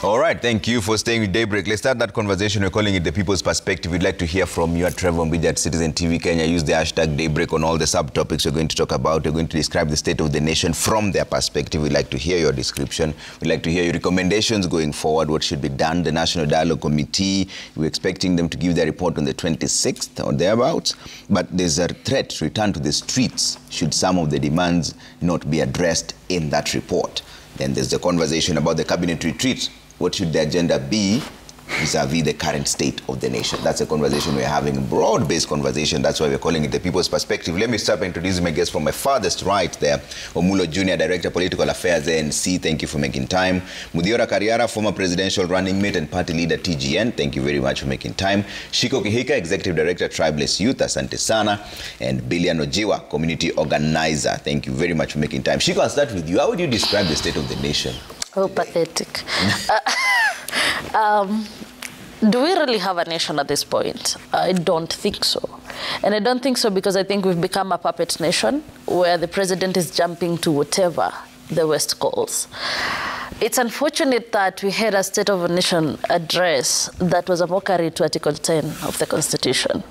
All right, thank you for staying with Daybreak. Let's start that conversation. We're calling it The People's Perspective. We'd like to hear from you at Trevor Mbija at Citizen TV Kenya. Use the hashtag Daybreak on all the subtopics we're going to talk about. We're going to describe the state of the nation from their perspective. We'd like to hear your description. We'd like to hear your recommendations going forward, what should be done. The National Dialogue Committee, we're expecting them to give their report on the 26th or thereabouts. But there's a threat to return to the streets should some of the demands not be addressed in that report. Then there's the conversation about the cabinet retreat. What should the agenda be vis-a-vis the current state of the nation? That's a conversation we're having, a broad-based conversation. That's why we're calling it The People's Perspective. Let me start by introducing my guest from my farthest right there. Omulo Jr., Director, Political Affairs, ANC. Thank you for making time. Muthiora Kariara, former presidential running mate and party leader, TGN. Thank you very much for making time. Shiko Kihika, Executive Director, Tribeless Youth, Asante Sana. And Billian Ojiwa, Community Organizer. Thank you very much for making time. Shiko, I'll start with you. How would you describe the state of the nation? Oh, pathetic. Do we really have a nation at this point? I don't think so. And I don't think so because I think we've become a puppet nation where the president is jumping to whatever the West calls. It's unfortunate that we had a State of the Nation address that was a mockery to Article 10 of the Constitution.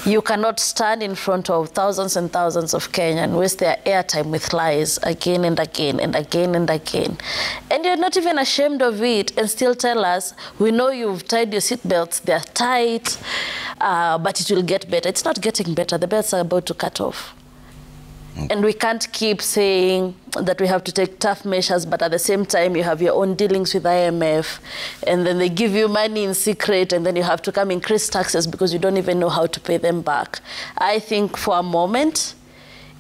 You cannot stand in front of thousands and thousands of Kenyans and waste their airtime with lies again and again and again and again. And you're not even ashamed of it and still tell us, we know you've tied your seatbelts, they're tight, but it will get better. It's not getting better. The belts are about to cut off. And we can't keep saying that we have to take tough measures, but at the same time you have your own dealings with IMF, and then they give you money in secret, and then you have to come increase taxes because you don't even know how to pay them back. I think for a moment,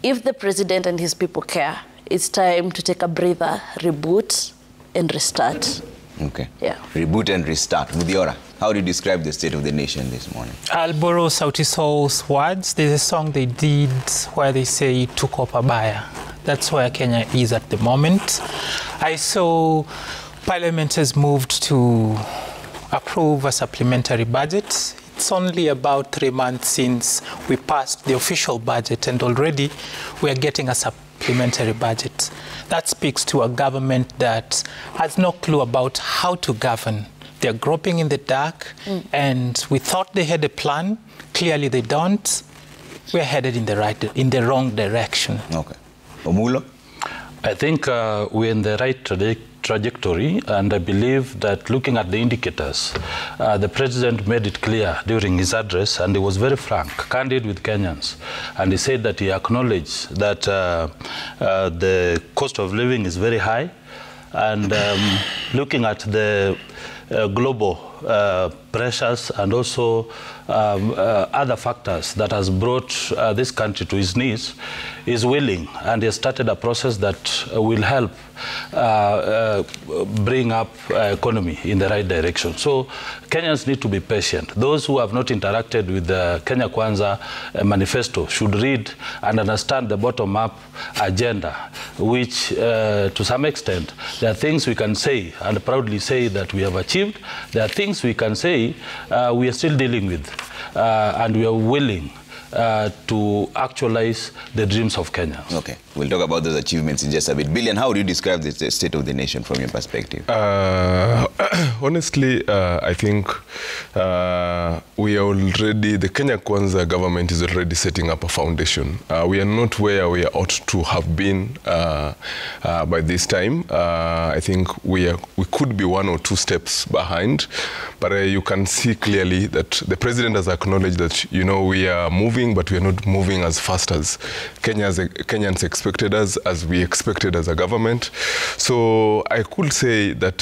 if the president and his people care, it's time to take a breather, reboot, and restart. Okay. Yeah. Reboot and restart. Muthiora, how do you describe the state of the nation this morning? I'll borrow Sauti Sol's words. There's a song they did where they say, "Tuko pabaya." That's where Kenya is at the moment. I saw Parliament has moved to approve a supplementary budget. It's only about 3 months since we passed the official budget, and already we are getting a supplementary budget. That speaks to a government that has no clue about how to govern. They're groping in the dark, and we thought they had a plan. Clearly they don't. We're headed in the wrong direction. Okay. Omulo? I think we're in the right trajectory, and I believe that looking at the indicators, the president made it clear during his address, and he was very frank, candid with Kenyans, and he said that he acknowledged that the cost of living is very high, and looking at the global pressures and also other factors that has brought this country to its knees, is willing, and he has started a process that will help bring up economy in the right direction. So Kenyans need to be patient. Those who have not interacted with the Kenya Kwanza manifesto should read and understand the bottom-up agenda, which to some extent there are things we can say and proudly say that we have achieved. There are things we can say we are still dealing with, and we are willing to actualize the dreams of Kenyans. Okay, we'll talk about those achievements in just a bit. Billion, how would you describe the state of the nation from your perspective? Honestly, I think we are already, the Kenya Kwanza government is already setting up a foundation. We are not where we ought to have been by this time. I think we could be 1 or 2 steps behind, but you can see clearly that the president has acknowledged that, you know, we are moving, but we are not moving as fast as Kenyans expected us, as we expected as a government. So I could say that,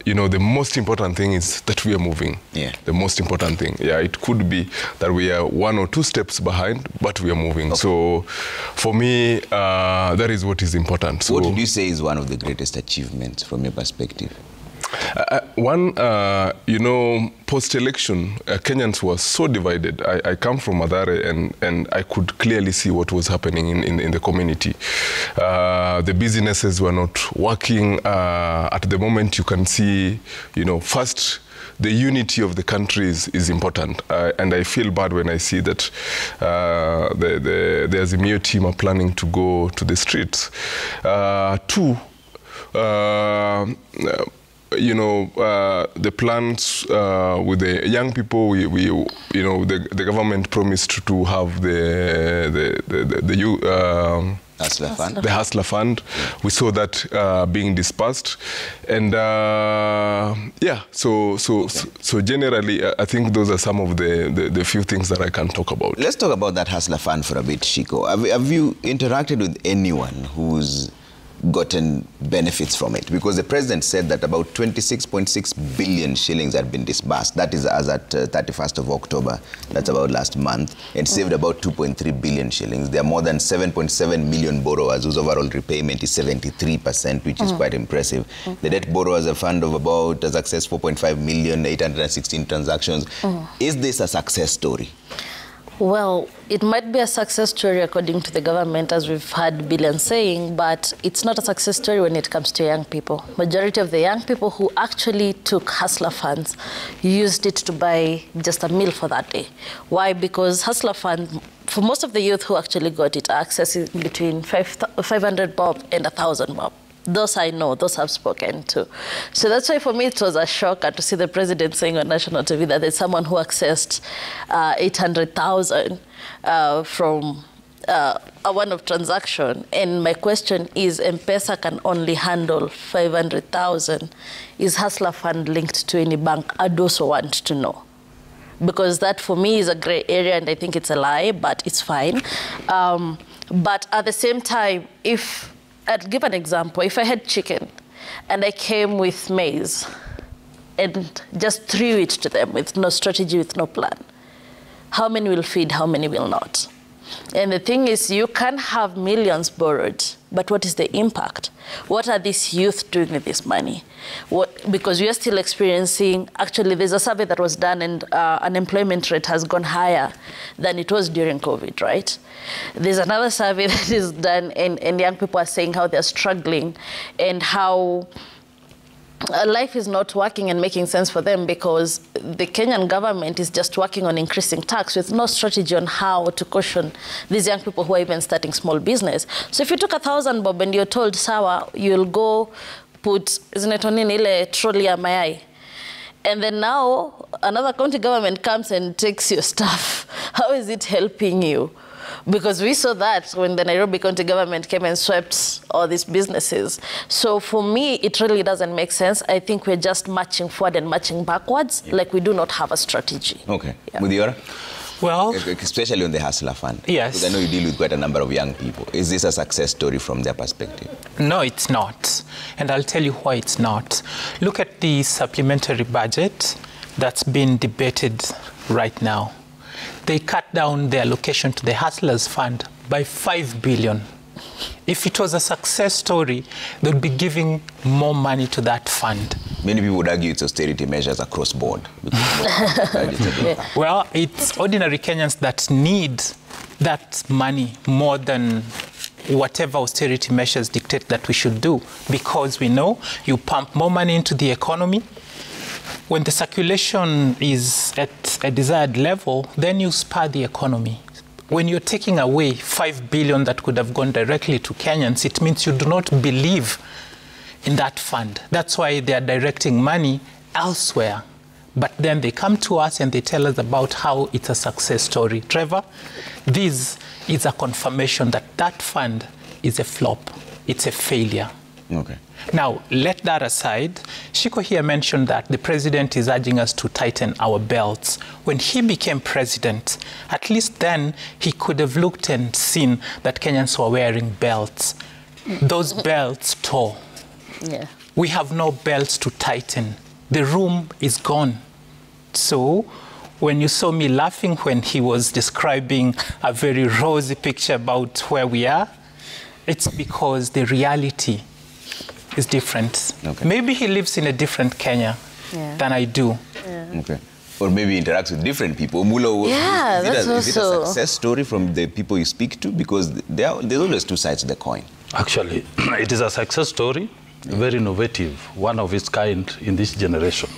you know, the most important thing is that we are moving. Yeah. The most important thing. Yeah, it could be that we are 1 or 2 steps behind, but we are moving. Okay. So for me, that is what is important. So, what would you say is one of the greatest achievements from your perspective? You know, post-election, Kenyans were so divided. I come from Mathare, and I could clearly see what was happening in the community. The businesses were not working. At the moment, you can see, you know, first, the unity of the country is important. And I feel bad when I see that the Azimio team are planning to go to the streets. Two, the plans with the young people, the government promised to have Hustler Fund. The Hustler Fund. We saw that being dispersed, and so generally, I think those are some of the few things that I can talk about. Let's talk about that Hustler Fund for a bit, Shiko. Have you interacted with anyone who's gotten benefits from it? Because the president said that about 26.6 billion shillings had been disbursed. That is as at 31st of October. That's about last month. And saved about 2.3 billion shillings. There are more than 7.7 million borrowers whose overall repayment is 73%, which is quite impressive. The debt borrowers a fund of about has accessed 4.5 million, 816 transactions. Is this a success story? Well, it might be a success story according to the government, as we've heard Billion saying, but it's not a success story when it comes to young people. Majority of the young people who actually took Hustler funds used it to buy just a meal for that day. Why? Because Hustler fund, for most of the youth who actually got it, are accessing between 500 bob and 1,000 bob. Those I know, those I've spoken to. So that's why for me it was a shocker to see the president saying on national TV that there's someone who accessed 800,000 from a one-off transaction. And my question is, M-Pesa can only handle 500,000. Is Hustler Fund linked to any bank? I'd also want to know. Because that for me is a gray area and I think it's a lie, but it's fine. But at the same time, I'd give an example. If I had chicken and I came with maize and just threw it to them with no strategy, with no plan, how many will feed, how many will not? And the thing is, you can have millions borrowed, but what is the impact? What are these youth doing with this money? Because we are still experiencing, actually there's a survey that was done and unemployment rate has gone higher than it was during COVID, right? There's another survey that is done and young people are saying how they're struggling and how life is not working and making sense for them because the Kenyan government is just working on increasing tax with no strategy on how to caution these young people who are even starting small business. So if you took 1,000 bob and you're told, sawa, you'll go put, isn't it on ile trolley ya mayai? And then now another county government comes and takes your stuff. How is it helping you? Because we saw that when the Nairobi County government came and swept all these businesses. So for me, it really doesn't make sense. I think we're just marching forward and marching backwards, like we do not have a strategy. Okay. Yeah. Mudiora? Well, especially on the Hustler Fund. Yes. Because I know you deal with quite a number of young people. Is this a success story from their perspective? no, it's not. And I'll tell you why it's not. Look at the supplementary budget that's been debated right now. They cut down the allocation to the Hustlers Fund by 5 billion. If it was a success story, they would be giving more money to that fund. Many people would argue it's austerity measures across board. Well, it's ordinary Kenyans that need that money more than whatever austerity measures dictate that we should do, because we know you pump more money into the economy. When the circulation is at a desired level, then you spur the economy. When you're taking away 5 billion that could have gone directly to Kenyans, it means you do not believe in that fund. That's why they are directing money elsewhere. But then they come to us and they tell us about how it's a success story. Trevor, this is a confirmation that that fund is a flop. It's a failure. Okay. Now, let that aside. Shiko here mentioned that the president is urging us to tighten our belts. When he became president, at least then he could have looked and seen that Kenyans were wearing belts. Those belts tore. Yeah. We have no belts to tighten. The room is gone. So when you saw me laughing when he was describing a very rosy picture about where we are, it's because the reality is different. Okay. Maybe he lives in a different Kenya than I do. Yeah. Okay. Or maybe interacts with different people. Mulo, Yeah, is that's it a also- success story from the people you speak to? Because there's always two sides to the coin. Actually, it is a success story, very innovative, one of its kind in this generation.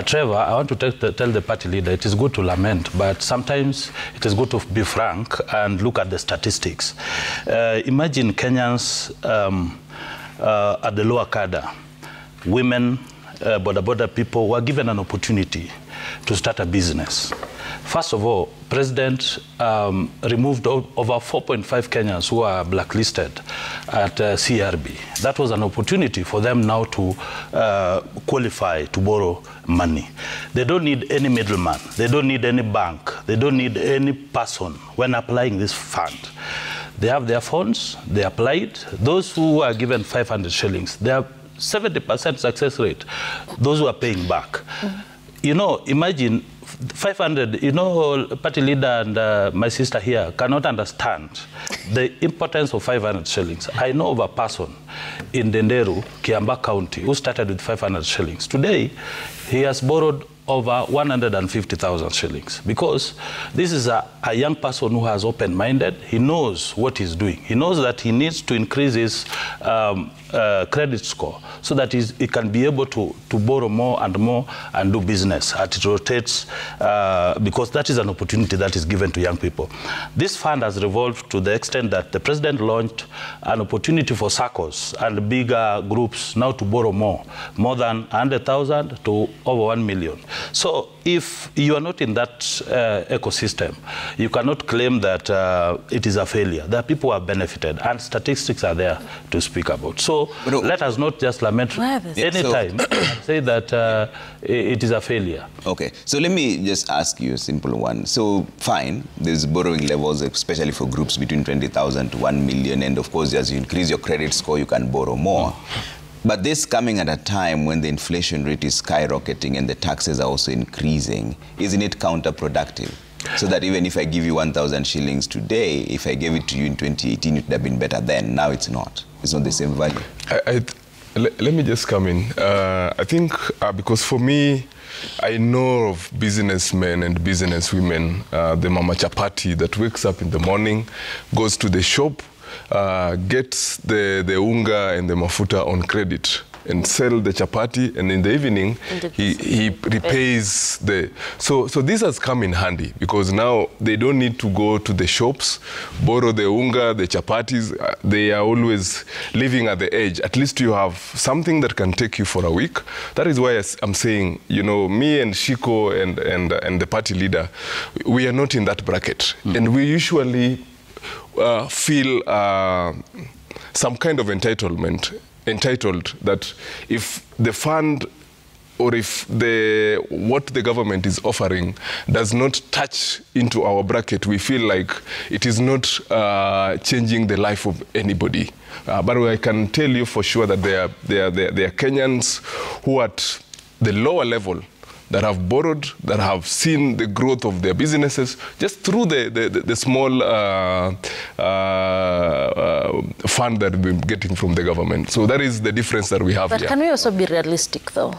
Trevor, I want to tell the party leader it is good to lament, but sometimes it is good to be frank and look at the statistics. Imagine Kenyans at the lower cadre, women border people were given an opportunity to start a business. First of all, President removed over 4.5 Kenyans who are blacklisted at CRB. That was an opportunity for them now to qualify to borrow money. They don't need any middleman. They don't need any bank. They don't need any person when applying this fund. They have their funds, they applied. Those who are given 500 shillings, they have 70% success rate. Those who are paying back. You know, imagine 500, you know, party leader and my sister here cannot understand the importance of 500 shillings. I know of a person in Denderu, Kiamba County, who started with 500 shillings. Today, he has borrowed over 150,000 shillings because this is a young person who has open-minded. He knows what he's doing. He knows that he needs to increase his credit score so that he can be able to borrow more and do business. It rotates because that is an opportunity that is given to young people. This fund has revolved to the extent that the president launched an opportunity for SACCOs and bigger groups now to borrow more than 100,000 to over 1 million. So if you are not in that ecosystem, you cannot claim that it is a failure. There are people who have benefited, and statistics are there to speak about. So let us not just lament any time and say that it is a failure. Okay, so let me just ask you a simple one. So fine, there's borrowing levels, especially for groups between 20,000 to 1 million, and of course, as you increase your credit score, you can borrow more. But this coming at a time when the inflation rate is skyrocketing and the taxes are also increasing, isn't it counterproductive? So that even if I give you 1,000 shillings today, if I gave it to you in 2018, it would have been better then. Now it's not. It's not the same value. Let me just come in. I think because for me, I know of businessmen and businesswomen, the Mama Chapati that wakes up in the morning, goes to the shop, gets the unga and the mafuta on credit and sell the chapati, and in the evening he repays the... So this has come in handy because now they don't need to go to the shops, borrow the unga, the chapatis. They are always living at the edge. At least you have something that can take you for a week. That is why I'm saying, you know, me and Shiko and the party leader, we are not in that bracket. And we usually feel some kind of entitled that if the fund or if what the government is offering does not touch into our bracket, we feel like it is not changing the life of anybody. But I can tell you for sure that there are Kenyans who at the lower level that have borrowed, that have seen the growth of their businesses just through the small fund that we've been getting from the government. So that is the difference that we have here. But can we also be realistic, though?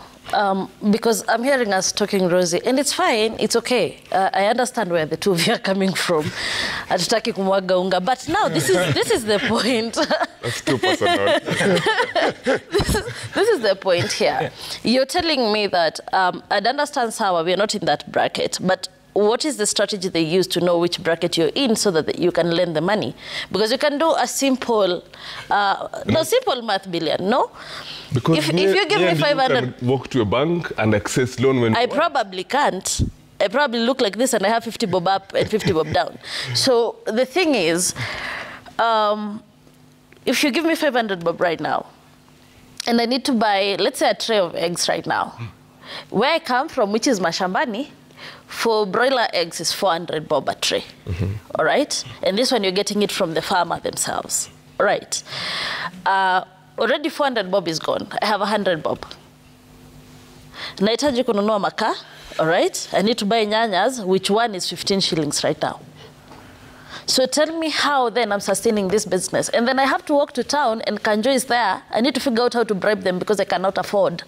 Because I'm hearing us talking, Rosie, and it's fine, it's okay. I understand where the two of you are coming from. Hatutaki kumwaga unga, but now this is the point. That's too personal. This is the point here. You're telling me that I'd understand Sawa, we're not in that bracket, but what is the strategy they use to know which bracket you're in so that you can lend the money? Because you can do a simple, simple math, Billion, no? Because if you give me 500... You can walk to a bank and access loan when... I probably can't. I probably look like this and I have 50 bob up and 50 bob down. So the thing is, if you give me 500 bob right now, and I need to buy, let's say, a tray of eggs right now, where I come from, which is Mashambani, for broiler eggs is 400 bob a tray, all right? And this one, you're getting it from the farmer themselves, all right? Already 400 bob is gone. I have 100 bob. Nahitaji kununua makaa, all right? I need to buy nyanyas, which one is 15 shillings right now. So tell me how then I'm sustaining this business. And then I have to walk to town and Kanjo is there. I need to figure out how to bribe them because I cannot afford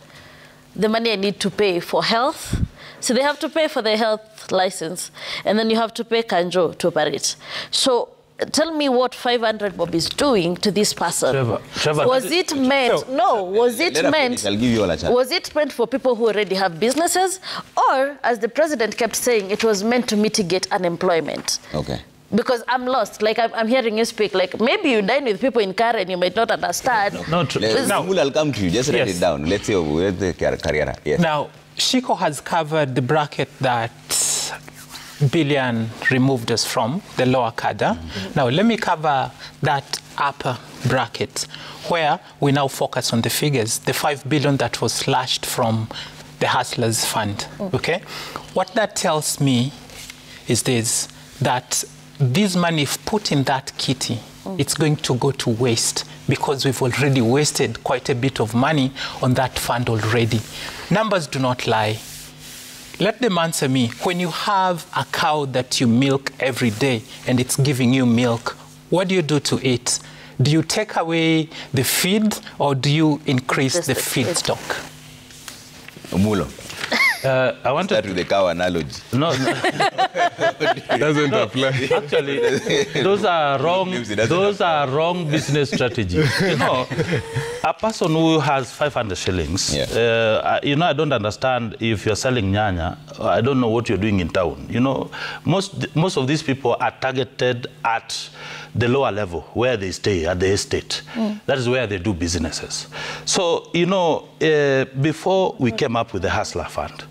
the money I need to pay for health. So they have to pay for their health license. And then you have to pay Kanjo to operate. So tell me what 500 bob is doing to this person. Trevor, was it meant? No, was it meant? I'll give you all a chance. Was it meant for people who already have businesses, or, as the president kept saying, it was meant to mitigate unemployment? Okay. Because I'm lost. Like, I'm hearing you speak. Like, maybe you dine with people in Karen, you might not understand. No, I'll come to you. Just write it down. Let's see where's the career. Yes. Now, Shiko has covered the bracket that Billion removed us from, the lower cadre. Now, let me cover that upper bracket, where we now focus on the figures, the 5 billion that was slashed from the Hustlers Fund, okay? What that tells me is this, that this money, if put in that kitty, it's going to go to waste, because we've already wasted quite a bit of money on that fund already. Numbers do not lie. Let them answer me. When you have a cow that you milk every day and it's giving you milk, what do you do to it? Do you take away the feed or do you increase the feed stock? Mulo. I want to start with the cow analogy. No, Doesn't apply. Actually, those are wrong. Those are wrong business strategies. You know, a person who has 500 shillings. You know, I don't understand if you're selling nyanya. I don't know what you're doing in town. You know, most of these people are targeted at the lower level where they stay at the estate. That is where they do businesses. So, you know, before we came up with the Hustler Fund,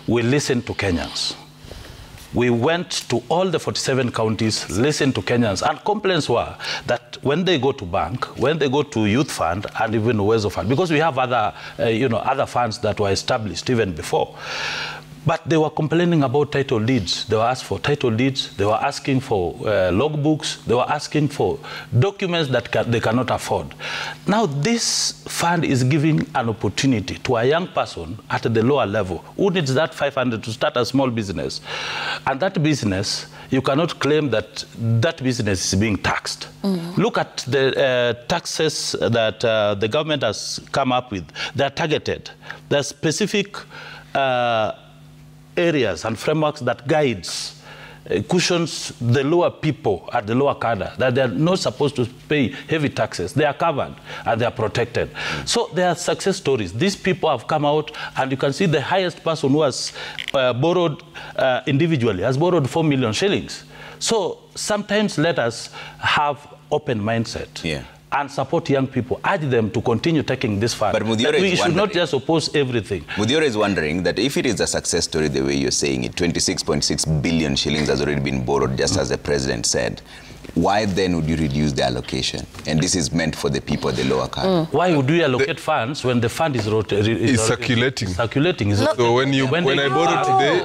we listened to Kenyans. We went to all the 47 counties, listened to Kenyans, and complaints were that when they go to bank, when they go to youth fund, and even Uwezo Fund, because we have other, you know, other funds that were established even before, but they were complaining about title deeds. They were asked for title deeds. They were asking for logbooks. They were asking for documents that they cannot afford. Now, this fund is giving an opportunity to a young person at the lower level who needs that 500 to start a small business. And that business, you cannot claim that that business is being taxed. Look at the taxes that the government has come up with. They're targeted. They're specific areas and frameworks that guides, cushions the lower people at the lower cadre, that they're not supposed to pay heavy taxes. They are covered and they are protected. So there are success stories. These people have come out, and you can see the highest person who has borrowed individually has borrowed 4 million shillings. So sometimes let us have open mindset. And support young people, urge them to continue taking this fund. But we should not just oppose everything. Mudiora is wondering that if it is a success story the way you're saying it, 26.6 billion shillings has already been borrowed, just as the president said, why then would you reduce the allocation? And this is meant for the people at the lower cadre. Why would we allocate funds when the fund is circulating? Circulating. So when I borrow today,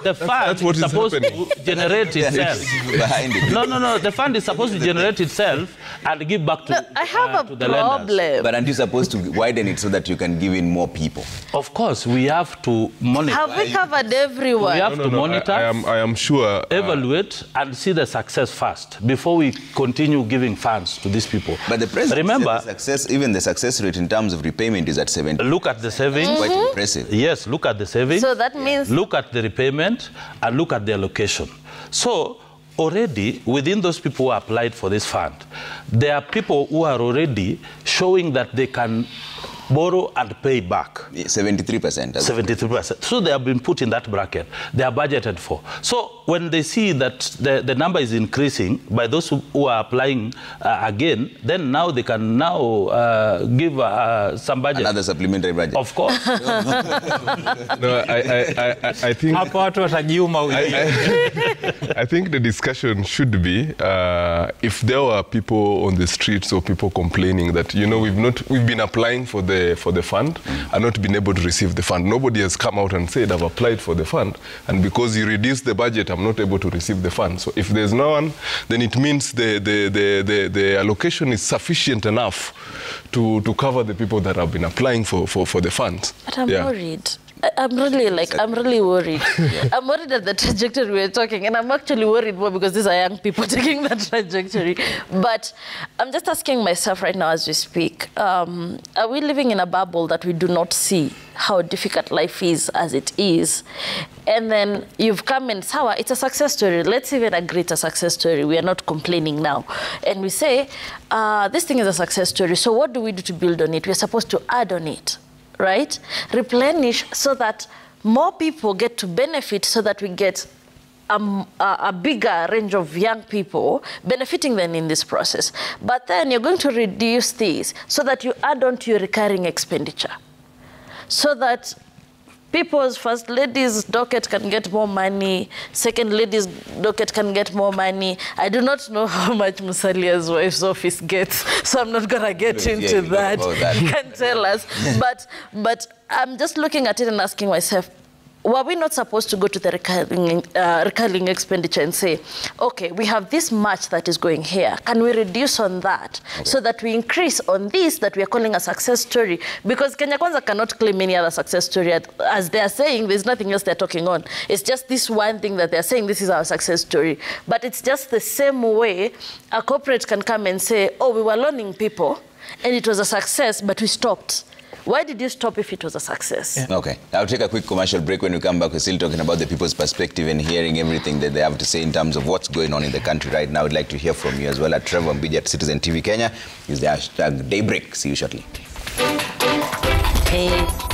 the fund is supposed to generate itself. No. The fund is supposed to generate itself and give back to I have to a the problem. lenders. But aren't you supposed to widen it so that you can give in more people? Of course, we have to monitor. Have we covered everyone? We have to monitor, I am sure, evaluate, and see the success first before we continue giving funds to these people. But the president remember, even the success rate in terms of repayment is at 70%. Look at the savings. Quite impressive. Yes, look at the savings. So that means... Look at the repayment and look at the allocation. So already, within those people who applied for this fund, there are people who are already showing that they can borrow and pay back. 73%. 73%. So they have been put in that bracket. They are budgeted for. So when they see that the number is increasing by those who are applying again, then now they can now give some budget. Another supplementary budget. Of course. No, I think... I think the discussion should be if there were people on the streets or people complaining that, you know, we've been applying for the fund and not been able to receive the fund. Nobody has come out and said, I've applied for the fund, and because you reduced the budget, I'm not able to receive the fund. So if there's no one, then it means the allocation is sufficient enough to cover the people that have been applying for the funds. But I'm worried. I'm really worried. I'm worried at the trajectory we're talking, and I'm actually worried more because these are young people taking that trajectory. But I'm just asking myself right now as we speak, are we living in a bubble that we do not see how difficult life is as it is? And then you've come in, Sawa, it's a success story. Let's even agree it's a success story. We are not complaining now. And we say, this thing is a success story, so what do we do to build on it? We're supposed to add on it. Right? Replenish so that more people get to benefit, so that we get a bigger range of young people benefiting them in this process. But then you're going to reduce these so that you add on to your recurring expenditure, so that people's first ladies' docket can get more money, second ladies' docket can get more money. I do not know how much Musalia's wife's office gets, so I'm not going to get into that. He can tell us. But I'm just looking at it and asking myself, were we not supposed to go to the recurring expenditure and say, okay, we have this much that is going here. Can we reduce on that so that we increase on this that we are calling a success story? Because Kenya Kwanza cannot claim any other success story. As they are saying, there's nothing else they're talking on. It's just this one thing that they're saying, this is our success story. But it's just the same way a corporate can come and say, oh, we were loaning people and it was a success, but we stopped. Why did you stop if it was a success? Yeah. Okay, I'll take a quick commercial break. When we come back, we're still talking about the people's perspective and hearing everything that they have to say in terms of what's going on in the country right now. I'd like to hear from you as well at Trevor Mbidi at Citizen TV Kenya. Use the hashtag Daybreak. See you shortly. Hey.